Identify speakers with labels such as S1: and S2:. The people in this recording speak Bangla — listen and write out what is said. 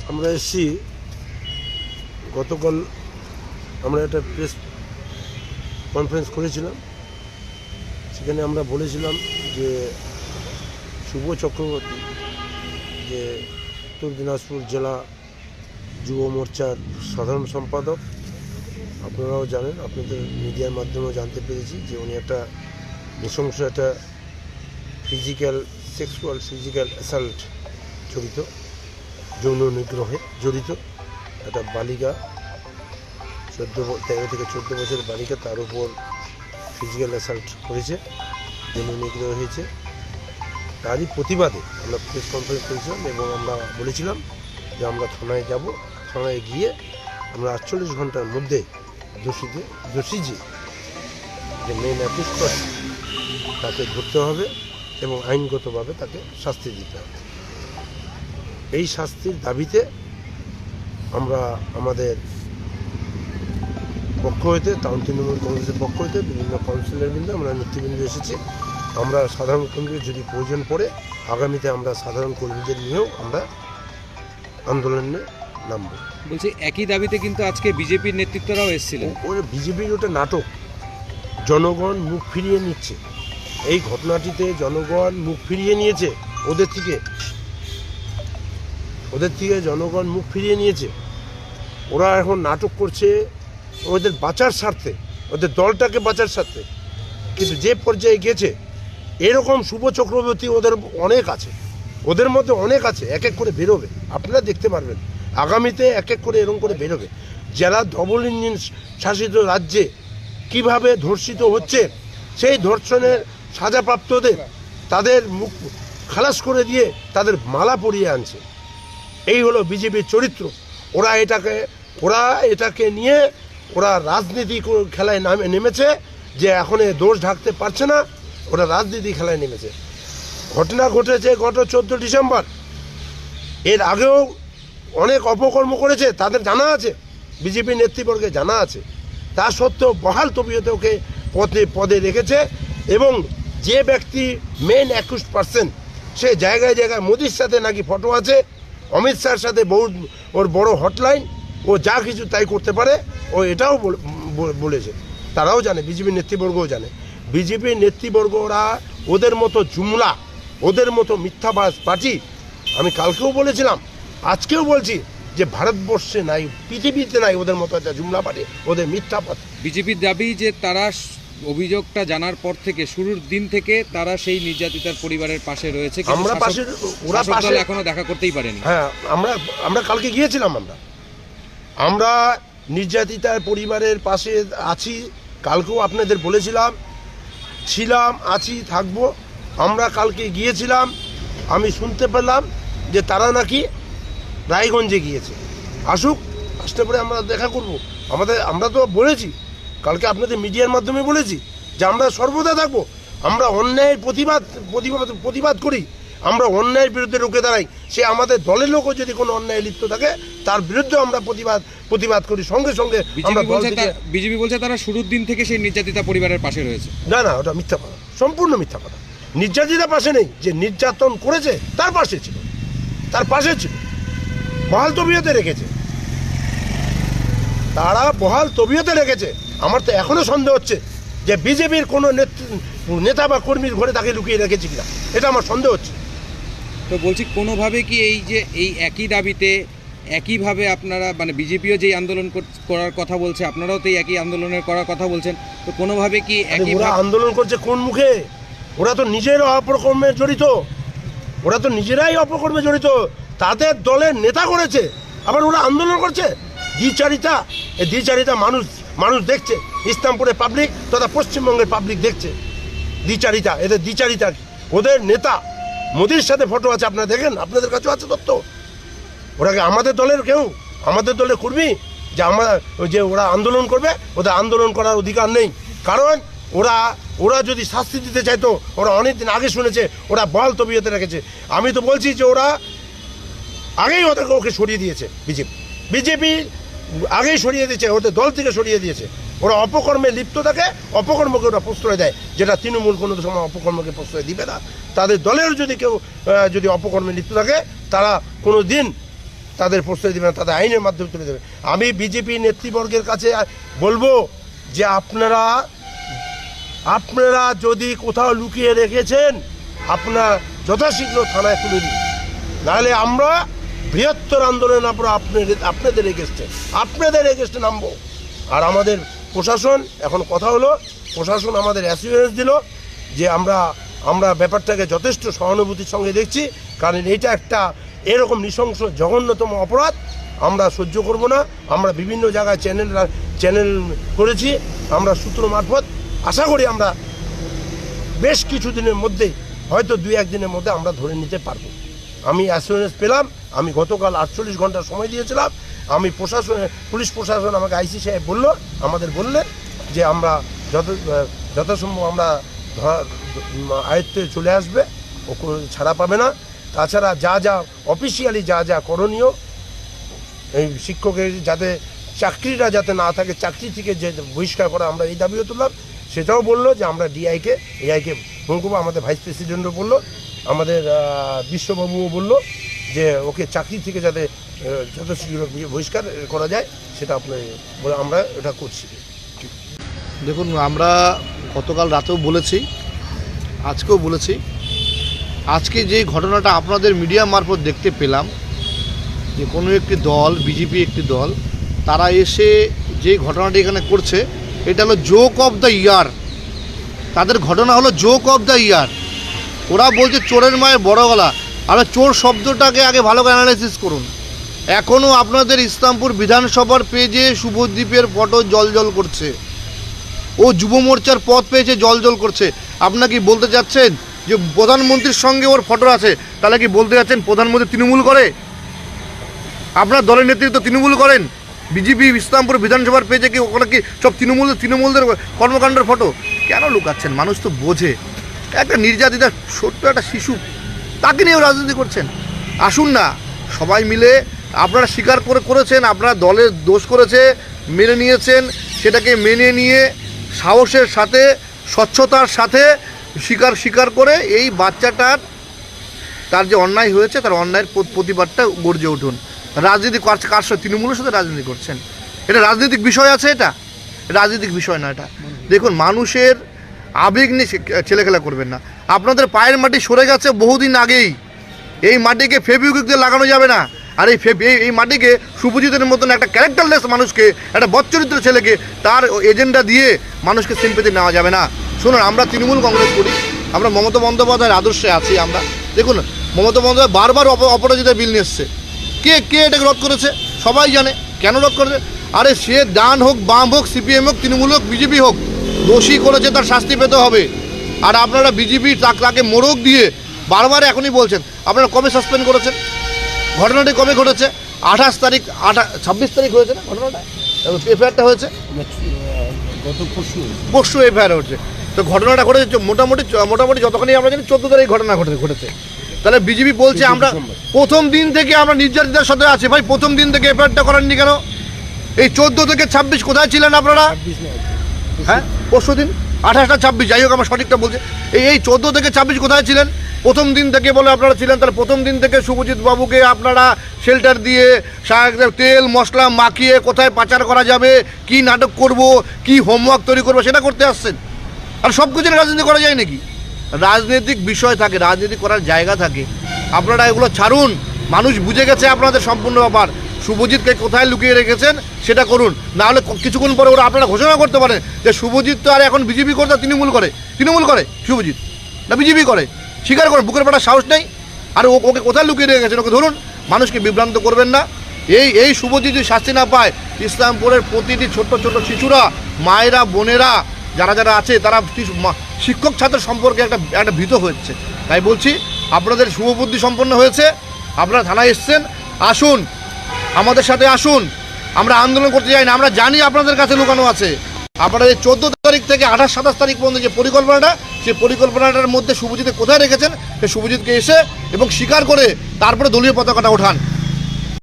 S1: আমরা এসেছি গতকাল আমরা একটা প্রেস কনফারেন্স করেছিলাম। সেখানে আমরা বলেছিলাম যে শুভ চক্রবর্তী, যে উত্তর দিনাজপুর জেলা যুব মোর্চার সাধারণ সম্পাদক, আপনারাও জানেন, আপনাদের মিডিয়ার মাধ্যমেও জানতে পেরেছি যে উনি একটা নৃশংস একটা সেক্সুয়াল ফিজিক্যাল অ্যাসাল্ট জড়িত, যৌন নিগ্রহে জড়িত একটা বালিকা, 13 থেকে 14 বছরের বালিকা, তার উপর ফিজিক্যাল অ্যাসাল্ট করেছে, যৌন নিগ্রহ হয়েছে। তারই প্রতিবাদে আমরা প্রেস কনফারেন্স করেছিলাম এবং আমরা বলেছিলাম যে আমরা থানায় যাব, থানায় গিয়ে আমরা 48 ঘন্টার মধ্যে দোষী যে মেন অ্যাকিউজড তাকে ধরতে হবে এবং আইনগতভাবে তাকে শাস্তি দিতে হবে। এই শাস্তির দাবিতে আমরা আমাদের পক্ষ হইতে, টাউন তৃণমূল কংগ্রেসের পক্ষ হইতে বিভিন্ন কাউন্সিলরবৃন্দ, আমরা নেতৃবৃন্দ এসেছি। আমরা সাধারণ কর্মীদের যদি প্রয়োজন পড়ে আগামীতে আমরা সাধারণ কর্মীদের নিয়েও আমরা আন্দোলনে নামব।
S2: বলছি একই দাবিতে কিন্তু আজকে বিজেপির নেতৃত্বরাও এসেছিলেন।
S1: ওই বিজেপির ওটা নাটক, জনগণ মুখ ফিরিয়ে নিচ্ছে। এই ঘটনাটিতে জনগণ মুখ ফিরিয়ে নিয়েছে, ওদের থেকে জনগণ মুখ ফিরিয়ে নিয়েছে। ওরা এখন নাটক করছে ওদের বাঁচার স্বার্থে, ওদের দলটাকে বাঁচার স্বার্থে। কিন্তু যে পর্যায়ে গেছে, এরকম শুভ চক্রবর্তী ওদের অনেক আছে, ওদের মধ্যে অনেক আছে, এক এক করে বেরোবে, আপনারা দেখতে পারবেন আগামীতে এক এক করে এরকম করে বেরোবে। যারা ডবল ইঞ্জিন শাসিত রাজ্যে কিভাবে ধর্ষিত হচ্ছে, সেই ধর্ষণের সাজাপ্রাপ্তদের তাদের মুখ খালাস করে দিয়ে তাদের মালা পরিয়ে আনছে। এই হলো বিজেপির চরিত্র। ওরা এটাকে নিয়ে ওরা রাজনীতি খেলায় নেমেছে, যে এখন দোষ ঢাকতে পারছে না, ওরা রাজনীতি খেলায় নেমেছে। ঘটনা ঘটেছে গত 14 ডিসেম্বর, এর আগেও অনেক অপকর্ম করেছে, তাদের জানা আছে, বিজেপি নেতৃবর্গে জানা আছে। তা সত্ত্বেও বহাল তবিয়তে ওকে পদে রেখেছে। এবং যে ব্যক্তি মেন অ্যাকিউজড পারসন, সে জায়গায় জায়গায় মোদির সাথে নাকি ফটো আছে, অমিত শাহর সাথে ওর বড় হটলাইন, ও যা কিছু তাই করতে পারে, ও এটাও বলেছে। তারাও জানে, বিজেপির নেতৃবর্গও জানে। বিজেপির নেতৃবর্গ ওরা ওদের মতো জুমলা, ওদের মতো মিথ্যাবাজ পার্টি। আমি কালকেও বলেছিলাম, আজকেও বলছি যে ভারতবর্ষে নাই, পৃথিবীতে নাই ওদের মতো একটা জুমলা পার্টি, ওদের মিথ্যা পার্টি।
S2: বিজেপির দাবি যে তারা অভিযোগটা জানার পর থেকে, শুরুর দিন থেকে তারা সেই নির্যাতিতার পরিবারের পাশে রয়েছে।
S1: আমরা পাশে, ওরা পাশে
S2: এখনো দেখা করতেই পারেনি।
S1: হ্যাঁ, আমরা কালকে গিয়েছিলাম, আমরা নির্যাতিতার পরিবারের পাশে আছি। কালকেও আপনাদের বলেছিলাম, ছিলাম, আছি, থাকবো। আমরা কালকে গিয়েছিলাম, আমি শুনতে পেলাম যে তারা নাকি রায়গঞ্জে গিয়েছে। আসতে পরে আমরা দেখা করব। আমরা তো বলেছি কালকে, আপনাদের মিডিয়ার মাধ্যমে বলেছি যে আমরা সর্বদা থাকবো। আমরা অন্যায়ের প্রতিবাদ করি, আমরা অন্যায়ের বিরুদ্ধে রুখে দাঁড়াই। সে আমাদের দলের লোকও যদি কোনো অন্যায় লিপ্ত থাকে, তার বিরুদ্ধে আমরা প্রতিবাদ করি সঙ্গে সঙ্গে।
S2: বিজেপি বলছে তারা শুরুর দিন থেকে সেই নির্যাতিতা পরিবারের পাশে রয়েছে।
S1: না, ওটা মিথ্যা কথা, সম্পূর্ণ মিথ্যা কথা। নির্যাতিতা পাশে নেই, যে নির্যাতন করেছে তার পাশে ছিল, বহাল তবিয়তে রেখেছে, তারা বহাল তবিয়তে রেখেছে। আমার তো এখনো সন্দেহ হচ্ছে যে বিজেপির কোনো নেতা বা কর্মীর ঘরে তাকে লুকিয়ে রেখেছে কিনা, এটা আমার সন্দেহ হচ্ছে।
S2: তো বলছি, কোনোভাবে কি এই একই দাবিতে একইভাবে আপনারা, মানে বিজেপিও যেই আন্দোলন করার কথা বলছে, আপনারাও তো একই আন্দোলনের করার কথা বলছেন, তো কোনোভাবে কি
S1: ওরা আন্দোলন করছে কোন মুখে? ওরা তো নিজেরা অপকর্মে জড়িত, নিজেরাই অপকর্মে জড়িত। তাদের দলের নেতা করেছে, আবার ওরা আন্দোলন করছে। দ্বিচারিতা মানুষ দেখছে, ইসলামপুরের পাবলিক তথা পশ্চিমবঙ্গের পাবলিক দেখছে। এদের দ্বিচারিতা। ওদের নেতা মোদির সাথে ফটো আছে, আপনারা দেখেন, আপনাদের কাছেও আছে তথ্য। ওরা আমাদের দলের কেউ, আমাদের দলের কর্মী যে ওরা আন্দোলন করবে, ওদের আন্দোলন করার অধিকার নেই। কারণ ওরা যদি শাস্তি দিতে চাইতো, ওরা অনেকদিন আগে শুনেছে, ওরা বহাল তবিয়তে রেখেছে। আমি তো বলছি যে ওরা আগেই ওকে সরিয়ে দিয়েছে, বিজেপি আগেই সরিয়ে দিয়েছে, ওদের দল থেকে সরিয়ে দিয়েছে। ওরা অপকর্মে লিপ্ত থাকে, অপকর্মকে ওরা প্রশ্রয় দেয়, যেটা তৃণমূল কোনো সময় অপকর্মকে প্রশ্রয় দিবে না। তাদের দলের যদি কেউ যদি অপকর্মে লিপ্ত থাকে, তারা কোনো দিন তাদের প্রশ্রয় দেবে না, তাদের আইনের মাধ্যমে তুলে দেবে। আমি বিজেপি নেতৃবর্গের কাছে বলবো যে আপনারা যদি কোথাও লুকিয়ে রেখেছেন আপনারা যথাশীঘ্র থানায় তুলে দিন, নাহলে আমরা বৃহত্তর আন্দোলন আপনাদের এগেস্টে নামবো। আর আমাদের প্রশাসন এখন কথা হলো, প্রশাসন আমাদের অ্যাসিওরেন্স দিল যে আমরা ব্যাপারটাকে যথেষ্ট সহানুভূতির সঙ্গে দেখছি, কারণ এটা একটা এরকম নৃশংস জঘন্যতম অপরাধ আমরা সহ্য করব না। আমরা বিভিন্ন জায়গায় চ্যানেল করেছি, আমরা সূত্র মারফত আশা করি আমরা বেশ কিছু দিনের মধ্যেই, হয়তো 2-1 দিনের মধ্যে আমরা ধরে নিতে পারবো। আমি অ্যাসুরেন্স পেলাম। আমি গতকাল 48 ঘন্টা সময় দিয়েছিলাম। আমি পুলিশ প্রশাসন আমাকে আইসি সাহেব আমাদের বললেন যে আমরা যথাসম্ভব আমরা আয়ত্তে চলে আসবে, ও ছাড়া পাবে না। তাছাড়া যা অফিসিয়ালি যা করণীয়, এই শিক্ষকের যাতে চাকরিটা যাতে না থাকে, চাকরি থেকে যে বহিষ্কার করা, আমরা এই দাবিও তুললাম। সেটাও বললো যে আমরা এআইকে ফোন করবো। আমাদের ভাইস প্রেসিডেন্টও বললো, আমাদের বিশ্ববাবুও বললো যে ওকে চাকরি থেকে যাতে যত শীঘ্র বহিষ্কার করা যায় সেটা আমরা এটা করছি।
S3: দেখুন, আমরা গতকাল রাতেও বলেছি, আজকেও বলেছি, আজকে যে ঘটনাটা আপনাদের মিডিয়া মারফত দেখতে পেলাম যে কোনো একটি দল, বিজেপি একটি দল, তারা এসে যে ঘটনাটি এখানে করছে, এটা হলো জোক অফ দ্য ইয়ার। তাদের ঘটনা হলো জোক অফ দ্য ইয়ার। ওরা বলছে চোরের মায়ের বড় গলা। আরে চোর শব্দটাকে আগে ভালো করে অ্যানালাইসিস করুন। এখনও আপনাদের ইসলামপুর বিধানসভার পেজে শুভদ্বীপের ফটো জলজল করছে, ও যুব মোর্চার পদ পেয়েছে জলজল করছে। আপনারা কি বলতে চাচ্ছেন যে প্রধানমন্ত্রীর সঙ্গে ওর ফটো আছে? তাহলে কি বলতে চাচ্ছেন প্রধানমন্ত্রী তৃণমূল করে? আপনার দলের নেতৃত্ব তৃণমূল করেন? বিজেপি ইসলামপুর বিধানসভার পেজে কি ওখানে কি সব তৃণমূলদের কর্মকাণ্ডের ফটো? কেন লুকাচ্ছেন? মানুষ তো বোঝে। একটা নির্যাতিতা ছোট্ট একটা শিশু, তাকে নিয়েও রাজনীতি করছেন। আসুন না, সবাই মিলে আপনারা স্বীকার করেছেন, আপনারা দলের দোষ করেছে, মেনে নিয়েছেন, সেটাকে মেনে নিয়ে সাহসের সাথে, স্বচ্ছতার সাথে স্বীকার করে এই বাচ্চাটার তার যে অন্যায় হয়েছে তার অন্যায়ের প্রতিবাদটা গর্জে উঠুন। রাজনীতি কার সাথে? তৃণমূলের সাথে রাজনীতি করছেন। এটা রাজনৈতিক বিষয় আছে? এটা রাজনৈতিক বিষয় না। এটা দেখুন, মানুষের আবেগ নিয়ে ছেলেখেলা করবেন না। আপনাদের পায়ের মাটি সরে গেছে বহুদিন আগেই। এই মাটিকে ফেভিকুইক দিয়ে লাগানো যাবে না। আর এই মাটিকে শুভজিতের মতন একটা ক্যারেক্টারলেস মানুষকে, একটা বচ্চরিত্র ছেলেকে তার এজেন্ডা দিয়ে মানুষকে সিম্পেথি নেওয়া যাবে না। শুনুন, আমরা তৃণমূল কংগ্রেস করি, আমরা মমতা বন্দ্যোপাধ্যায়ের আদর্শে আছি। আমরা দেখুন, মমতা বন্দ্যোপাধ্যায় বারবার অপরাজিতা বিল নিয়ে এসছে। কে এটাকে রদ করেছে? সবাই জানে। কেন রদ করেছে? আরে সে ডান হোক, বাম হোক, সিপিএম হোক, তৃণমূল হোক, বিজেপি হোক, দোষী করেছে তার শাস্তি পেতে হবে। আর আপনারা বিজেপি তাকে মোড়ক দিয়ে বারবার এখনই বলছেন। আপনারা কবে সাসপেন্ড করেছেন? ঘটনাটি কবে ঘটেছে? 28 তারিখ, 26 তারিখ হয়েছে না ঘটনাটা? এফআইআরটা হয়েছে পরশু এফআইআর হচ্ছে। তো ঘটনাটা ঘটেছে মোটামুটি যতখানি আমরা জানি 14 তারিখ ঘটনা ঘটেছে। তাহলে বিজেপি বলছে আমরা প্রথম দিন থেকে আমরা নির্যাতিতার সাথে আছি। ভাই, প্রথম দিন থেকে এফআইআরটা করেননি কেন? এই 14 থেকে 26 কোথায় ছিলেন আপনারা? হ্যাঁ, পরশু দিন 28 আর 26, যাই হোক আমার সঠিকটা বলছে। এই 14 থেকে 26 কোথায় ছিলেন? প্রথম দিন থেকে বলে আপনারা ছিলেন। তাহলে প্রথম দিন থেকে শুভজিৎ বাবুকে আপনারা শেল্টার দিয়ে তেল মশলা মাখিয়ে কোথায় পাচার করা যাবে, কি নাটক করব, কি হোমওয়ার্ক তৈরি করবো সেটা করতে আসছেন। আর সব কিছু রাজনীতি করা যায় নাকি? রাজনৈতিক বিষয় থাকে, রাজনীতি করার জায়গা থাকে। আপনারা এগুলো ছাড়ুন। মানুষ বুঝে গেছে আপনাদের সম্পূর্ণ ব্যাপার। শুভজিৎকে কোথায় লুকিয়ে রেখেছেন সেটা করুন। না হলে কিছুক্ষণ পরে ওরা আপনারা ঘোষণা করতে পারেন যে শুভজিৎ তো আর এখন বিজেপি করতে, তৃণমূল করে শুভজিৎ, না বিজেপি করে। স্বীকার করেন, বুকের পাটার সাহস নেই। আর ওকে কোথায় লুকিয়ে রেখেছেন ওকে ধরুন। মানুষকে বিভ্রান্ত করবেন না। এই শুভজিৎ যদি শাস্তি না পায়, ইসলামপুরের প্রতিটি ছোট্ট শিশুরা, মায়েরা, বোনেরা যারা আছে তারা শিক্ষক ছাত্র সম্পর্কে একটা ভীত হচ্ছে। তাই বলছি, আপনাদের শুভবুদ্ধি সম্পন্ন হয়েছে, আপনারা থানায় এসছেন, আসুন আমাদের সাথে আসুন। আমরা আন্দোলন করতে যাই না, আমরা জানি আপনাদের কাছে লুকানো আছে। আপনারা এই 14 তারিখ থেকে 28-27 তারিখ পর্যন্ত যে পরিকল্পনাটা, সেই পরিকল্পনাটার মধ্যে শুভজিৎকে কোথায় রেখেছেন, সেই শুভজিৎকে এসে এবং স্বীকার করে তারপরে দলীয় পতাকাটা ওঠান।